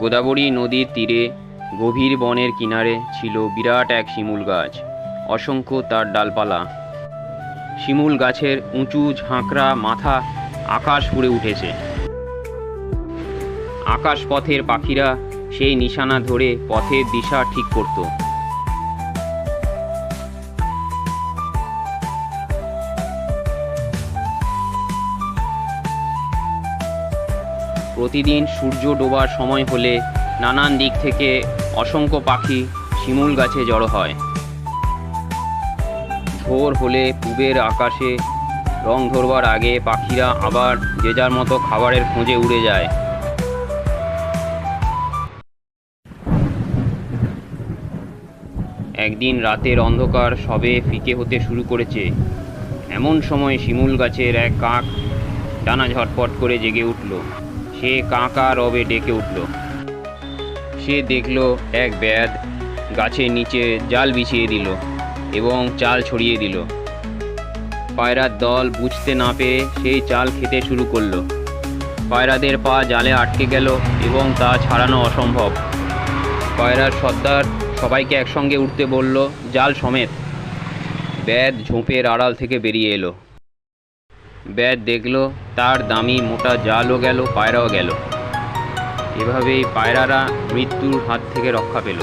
গোদাবরী নদীর তীরে গভীর বনের কিনারে ছিল বিরাট এক শিমুল গাছ। অসংখ্য তার ডালপালা। শিমুল গাছের উঁচু ঝাঁকড়া মাথা আকাশ ফুঁড়ে উঠেছে। আকাশপথের পাখিরা সেই নিশানা ধরে পথের দিশা ঠিক করত। প্রতিদিন সূর্য ডোবার সময় হলে নানান দিক থেকে অসংখ্য পাখি শিমুল গাছে জড়ো হয়। ভোর হলে পূবের আকাশে রং ধরবার আগে পাখিরা আবার যে যার মতো খাবারের খোঁজে উড়ে যায়। একদিন রাতের অন্ধকার সবে ফিকে হতে শুরু করেছে। এমন সময় শিমুল গাছের এক কাক ডানা ঝটপট করে জেগে উঠল। সে কাঁকা রবে ডেকে উঠল। সে দেখল এক ব্যাধ গাছের নিচে জাল বিছিয়ে দিল এবং চাল ছড়িয়ে দিল। পায়রার দল বুঝতে না পেরে সেই চাল খেতে শুরু করলো। পায়রাদের পা জালে আটকে গেল এবং তা ছাড়ানো অসম্ভব। পায়রার সর্দার সবাইকে একসঙ্গে উঠতে বলল, জাল সমেত। ব্যাধ ঝোপের আড়াল থেকে বেরিয়ে এলো। ব্যাধ দেখল তার দামি মোটা জালও গেল, পায়রাও গেল। এভাবেই পায়রারা মৃত্যুর হাত থেকে রক্ষা পেল।